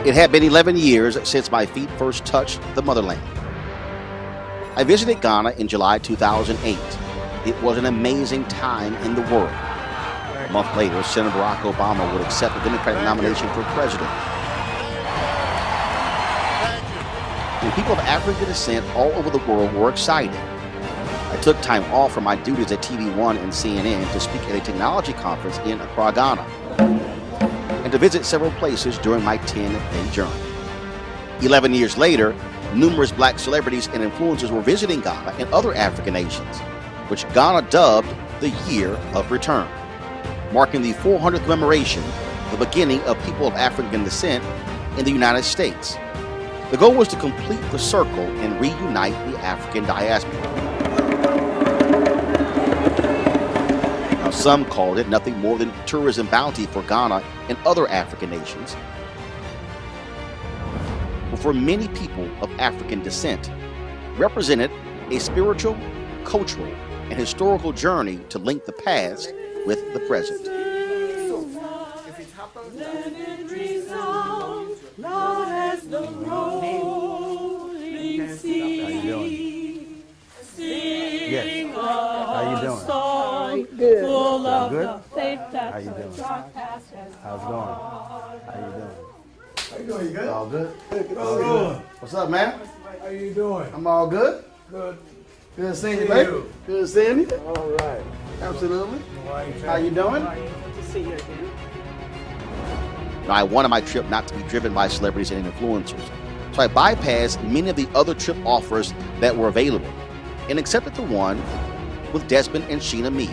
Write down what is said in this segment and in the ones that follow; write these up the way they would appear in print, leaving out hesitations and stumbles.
It had been 11 years since my feet first touched the motherland. I visited Ghana in July 2008. It was an amazing time in the world. A month later, Senator Barack Obama would accept the Democratic nomination for president. And people of African descent all over the world were excited. I took time off from my duties at Pt.1 and CNN to speak at a technology conference in Accra, Ghana, and to visit several places during my 10-day journey. 11 years later, numerous black celebrities and influencers were visiting Ghana and other African nations, which Ghana dubbed the Year of Return, marking the 400th commemoration, the beginning of people of African descent in the United States. The goal was to complete the circle and reunite the African diaspora. Now, some called it nothing more than tourism bounty for Ghana and other African nations. But for many people of African descent, represented a spiritual, cultural, and historical journey to link the past with the present. Yes. How you doing? Good. Good? How you doing? How's it going? How you doing? How you doing? You good? All good? All good. What's up, man? How you doing? I'm all good. Good. Good seeing you, baby. Good seeing you. All right. Absolutely. How you doing? to see you again. Now, I wanted my trip not to be driven by celebrities and influencers, so I bypassed many of the other trip offers that were available and accepted the one with Desmond and Sheena Mead,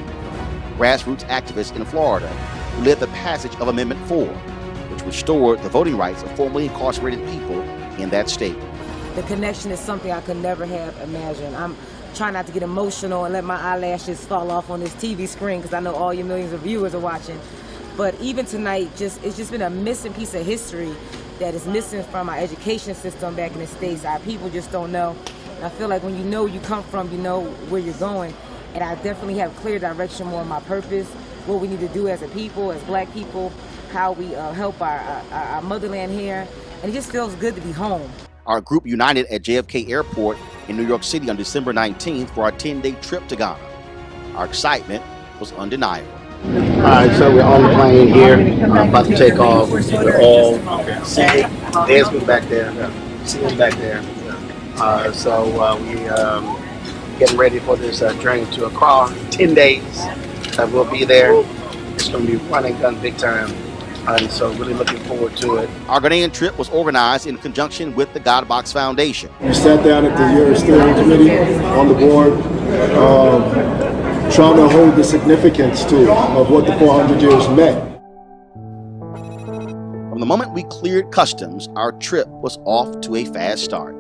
grassroots activists in Florida who led the passage of Amendment 4, which restored the voting rights of formerly incarcerated people in that state. The connection is something I could never have imagined. I'm trying not to get emotional and let my eyelashes fall off on this TV screen because I know all your millions of viewers are watching. But even tonight, it's just been a missing piece of history that is missing from our education system back in the States. Our people just don't know. And I feel like when you know where you come from, you know where you're going. And I definitely have clear direction more on my purpose, what we need to do as a people, as black people, how we help our motherland here. And it just feels good to be home. Our group united at JFK Airport in New York City on December 19th for our 10-day trip to Ghana. Our excitement was undeniable. All right, so we're on the plane here. About to take off. We're all seated. Desmond back there. Seated back there. So we getting ready for this journey to Accra. 10 days. We'll be there. It's going to be running gun big time. And so really looking forward to it. Our Ghanaian trip was organized in conjunction with the God Box Foundation. We sat down at the year steering committee on the board, trying to hold the significance to of what the 400 years meant. From the moment we cleared customs, our trip was off to a fast start.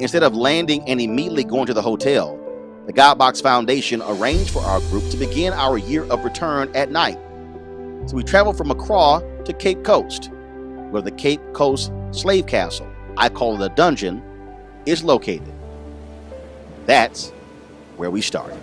Instead of landing and immediately going to the hotel, the God Box Foundation arranged for our group to begin our year of return at night. So we traveled from Accra to Cape Coast, where the Cape Coast Slave Castle, I call it a dungeon, is located. That's where we started.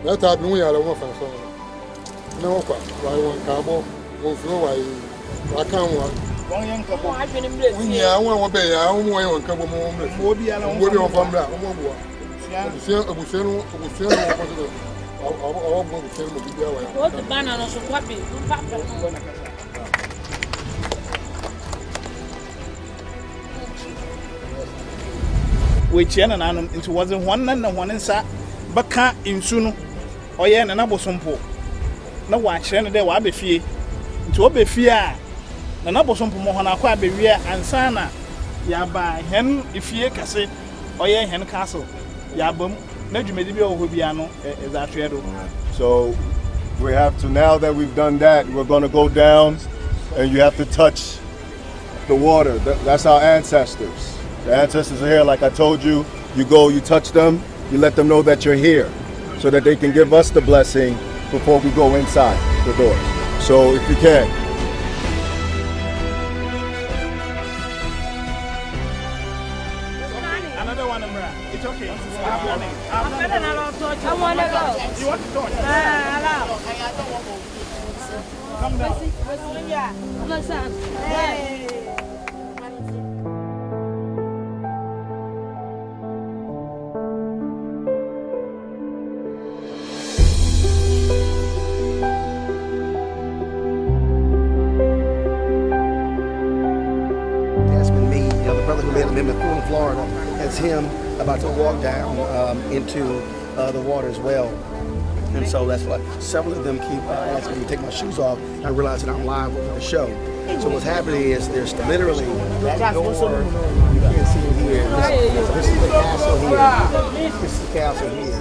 That I've been we are one for so. No, why one cabo, Wọ́n fi wá yìí, wà á kàn wá. Wọ́n yẹn nǹkan bọ̀. Wọ́n á fi ní mílẹ̀ sí. Wọ́n yẹ àwọn ọmọ bẹ́ẹ̀ yà àwọn ọmọ yẹn nǹkan bọ̀ mọ́ wọn bẹ́ẹ̀. Mo bí ala wọn. Mo bí wọn fam bẹ́ẹ̀ ọmọ bọ̀ wá. Ebusua no wọn kọ́ sọ́dọ̀ àwọn ọmọ ebusua no mo bí bí àwọn yẹn. O ti ba na no so kwa bi. Wekyia na nanom nti wɔdze hɔn na hɔn nsa bɛka nsu no ɔyɛ na nabosompo na wɔakyerɛ no dɛ wɔabɛ fie nti wɔbɛ fie a na nabosompo mo hɔn akɔ abɛwie ansa na yɛaba hɛn efie kɛse ɔyɛ hɛn castle yɛaba mu na dwumadi bi wɔ hɔ bia no ɛdze atwɛ do. So we have to, now that we've done that, we're going to go down and you have to touch the water. That's our ancestors. The ancestors are here, like I told you. You go, you touch them, you let them know that you're here so that they can give us the blessing before we go inside the doors. So if you can. Another one, Amra. It's okay. I want to go. You want to talk? Come down. That's been me. The brother who led him in Florida, that's him about to walk down into the water as well. And so that's why several of them keep asking me to take my shoes off. I realize that I'm live with the show. So what's happening is there's literally that door. You can't see it here. This is the castle here. This is the castle here.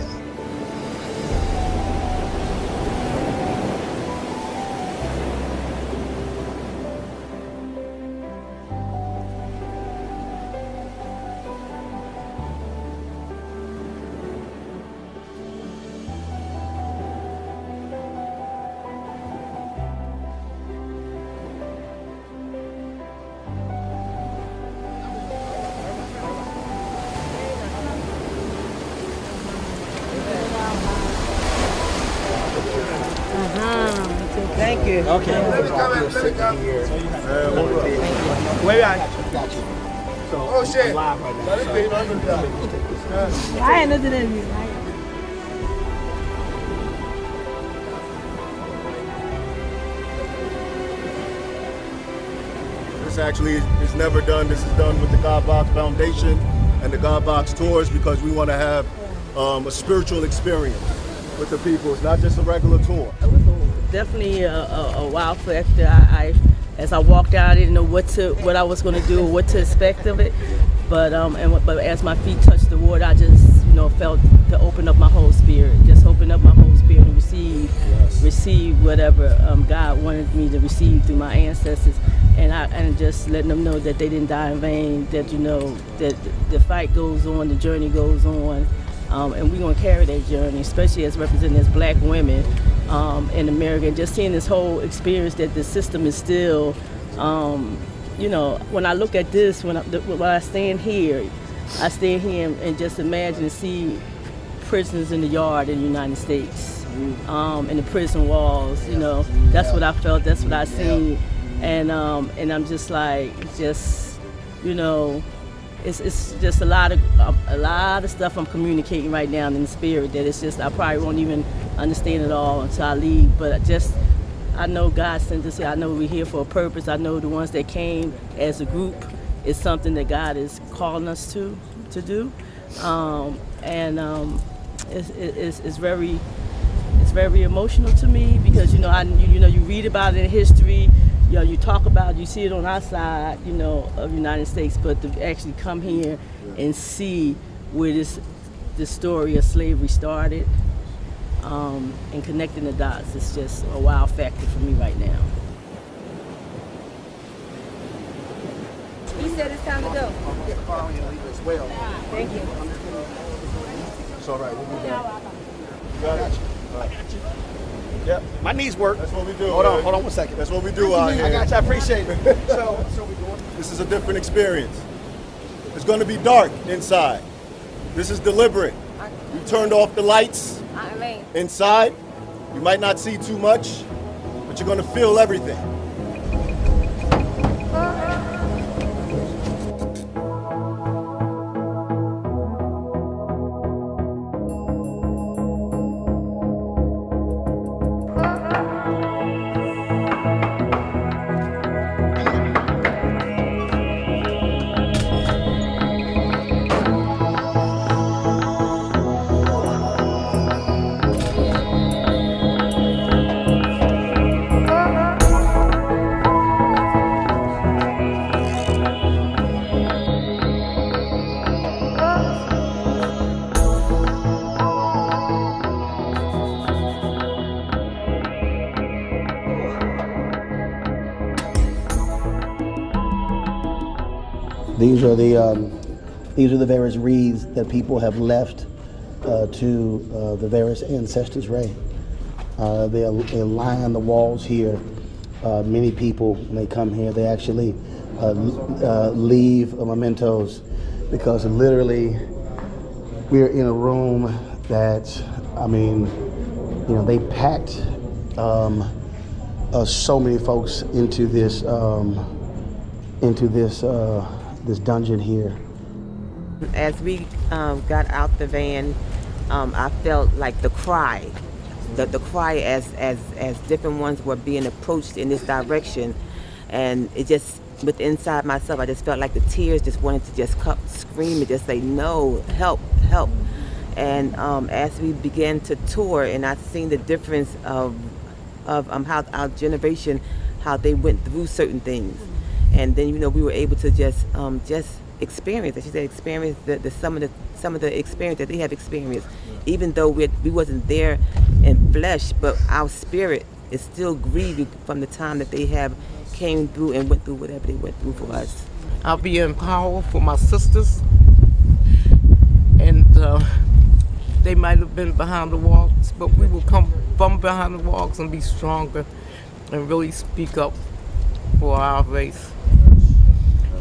Thank you. Okay. Where you at? Oh shit! Live right now. I ain't nothing in me. This actually is never done. This is done with the God Box Foundation and the God Box Tours because we want to have a spiritual experience with the people. It's not just a regular tour. It was definitely a wow factor. As I walked out, I didn't know what I was going to do or what to expect of it. But as my feet touched the water, I just felt to open up my whole spirit, just open up my whole spirit and receive whatever God wanted me to receive through my ancestors, and just letting them know that they didn't die in vain. That that the fight goes on, the journey goes on. And we're going to carry that journey, especially as represented as black women in America. And just seeing this whole experience that the system is still, when I look at this, when I stand here and just imagine and see prisons in the yard in the United States, and the prison walls, that's what I felt, that's what I seen. And I'm just like, it's just a lot of stuff I'm communicating right now in the spirit that it's just I probably won't even understand it all until I leave. But I know God sent us here. I know we're here for a purpose. I know the ones that came as a group is something that God is calling us to do, it's very emotional to me because you read about it in history. You talk about, you see it on our side, of the United States, but to actually come here and see where this story of slavery started, and connecting the dots, it's just a wow factor for me right now. He said it's time to go. As well. Thank you. It's all right. We'll be there. Got it. Yeah, my knees work. That's what we do. Hold on 1 second. That's what we do out here. I got you. I appreciate it. So This is a different experience. It's going to be dark inside. This is deliberate. We turned off the lights inside. You might not see too much, but you're gonna feel everything. These are the various wreaths that people have left to the various ancestors, Ray. They line the walls here. Many people, when they come here, they actually leave mementos, because literally we're in a room that, I mean, you know, they packed so many folks into this this dungeon here. As we got out the van, I felt like the cry as different ones were being approached in this direction, and it just, with inside myself, I just felt like the tears just wanted to just scream and just say, no, help, help. And as we began to tour, and I seen the difference of how our generation, how they went through certain things, and then, you know, we were able to just experience, as she said, experience some of the experience that they have experienced, even though we wasn't there in flesh, but our spirit is still grieving from the time that they have came through and went through whatever they went through for us. I'll be in power for my sisters, and they might have been behind the walls, but we will come from behind the walls and be stronger and really speak up for our race.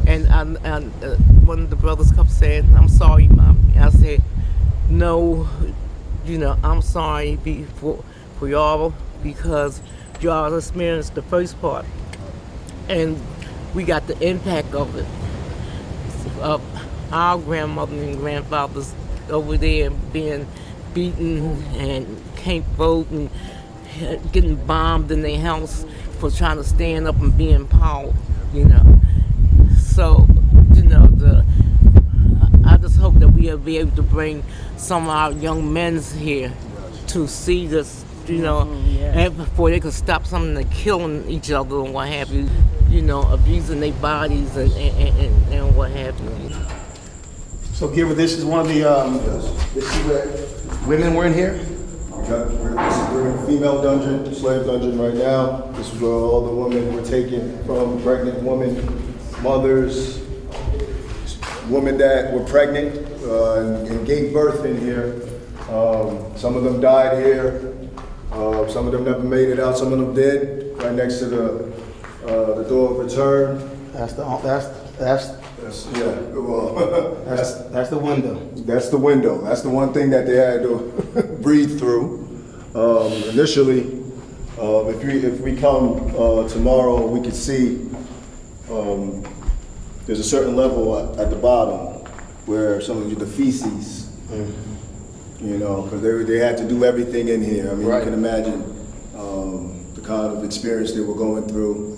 And one of the brothers kept saying, "I'm sorry, Mom." I said, "No, you know, I'm sorry for y'all, because y'all experienced the first part, and we got the impact of it, of our grandmother and grandfathers over there being beaten and can't vote and getting bombed in their house for trying to stand up and be in power, you know." So, you know, I just hope that we'll be able to bring some of our young men here to see this, you know, and before they can stop some of the killing each other and what have you, you know, abusing their bodies and what have you. So, Gilbert, this is one of the, this is where women were in here? We're in a female dungeon, slave dungeon right now. This is where all the women were taken from, pregnant women, mothers, women that were pregnant and gave birth in here. Some of them died here. Some of them never made it out. Some of them did, right next to the door of return. That's the window. That's the window. That's the one thing that they had to breathe through. Initially, if we come tomorrow, we can see there's a certain level at the bottom where some of the feces, you know, because they had to do everything in here. I mean, you can imagine the kind of experience they were going through.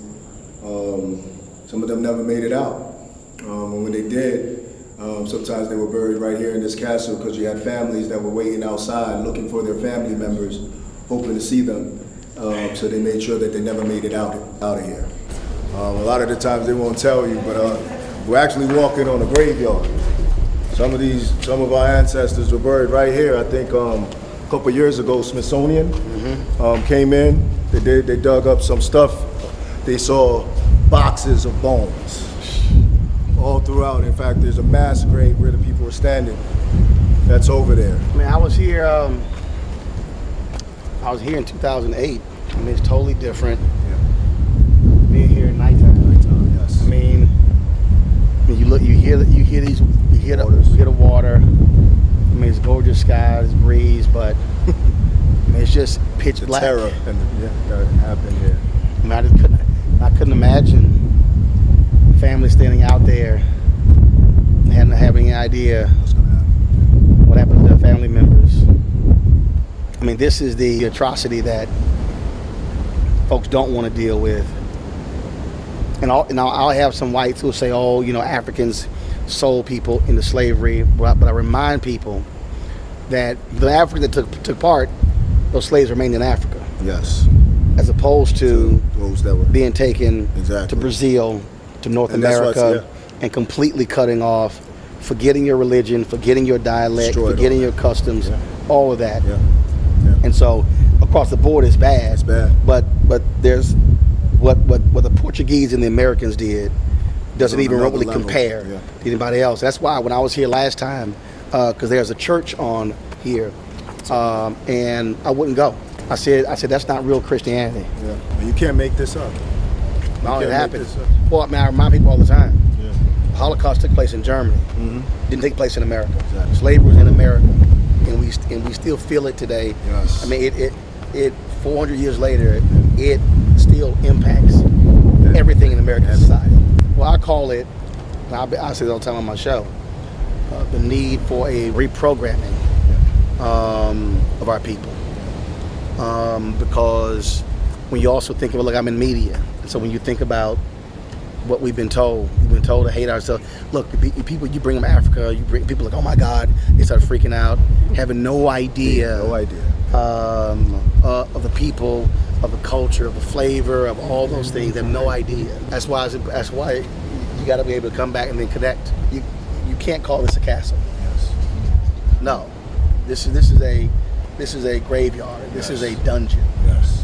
Some of them never made it out. And when they did, sometimes they were buried right here in this castle, because you had families that were waiting outside looking for their family members, hoping to see them. So they made sure that they never made it out of here. A lot of the times they won't tell you, but we're actually walking on a graveyard. Some of our ancestors were buried right here. I think a couple years ago, Smithsonian came in. They dug up some stuff. They saw boxes of bones all throughout. In fact, there's a mass grave where the people were standing. That's over there. I mean, I was here in 2008. I mean, it's totally different. Being here at nighttime. Yes. I mean, you hear the water. I mean, it's gorgeous skies, breeze, but mean, it's just pitch black. Terror and that happened here. I mean, I couldn't imagine families standing out there and not having any idea what happened to their family members. I mean, this is the atrocity that folks don't want to deal with. And I'll have some whites who will say, oh, you know, Africans sold people into slavery. But I remind people that the Africa that took part, those slaves remained in Africa. Yes. As opposed to those that were being taken exactly to Brazil, to North And that's America, and completely cutting off, forgetting your religion, forgetting your dialect, Destroyed forgetting all your customs, all of that. Yeah. And so across the board it's bad. It's bad. But there's what the Portuguese and the Americans did doesn't On even another really level. compare Yeah. to anybody else. That's why when I was here last time, because there's a church on here, and I wouldn't go. I said that's not real Christianity. Yeah. And you can't make this up. No, You it can't make happened. this up. Well, I mean, I remind people all the time. Yeah. The Holocaust took place in Germany. Mm-hmm. Didn't take place in America. Exactly. Slavery was in America, and we still feel it today. Yes. I mean, it 400 years later, it still impacts everything in American society. Well, I call it, I say it all the time on my show, the need for a reprogramming of our people. Because when you also think about, look, I'm in media, and so when you think about what we've been told to hate ourselves. Look, people, you bring them to Africa, you bring people like, oh my God, they start freaking out, having no idea, of the people, of the culture, of the flavor, of all those things. They have no idea. That's why you got to be able to come back and then connect. You can't call this a castle. Yes. No, this is a graveyard. This is a dungeon. Yes.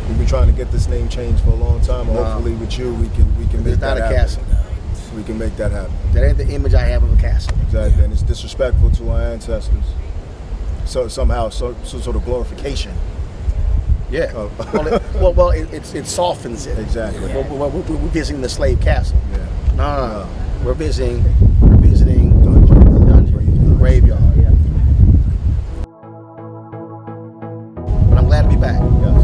We've been trying to get this name changed for a long time. Hopefully, with you, we can make It's not that a happen. castle. We can make that happen. That ain't the image I have of a castle. Exactly, and it's disrespectful to our ancestors. So somehow, some sort of glorification. Yeah. It softens it. Exactly. We're visiting the slave castle. Yeah. No. We're visiting dungeon, graveyard. But I'm glad to be back. Yes.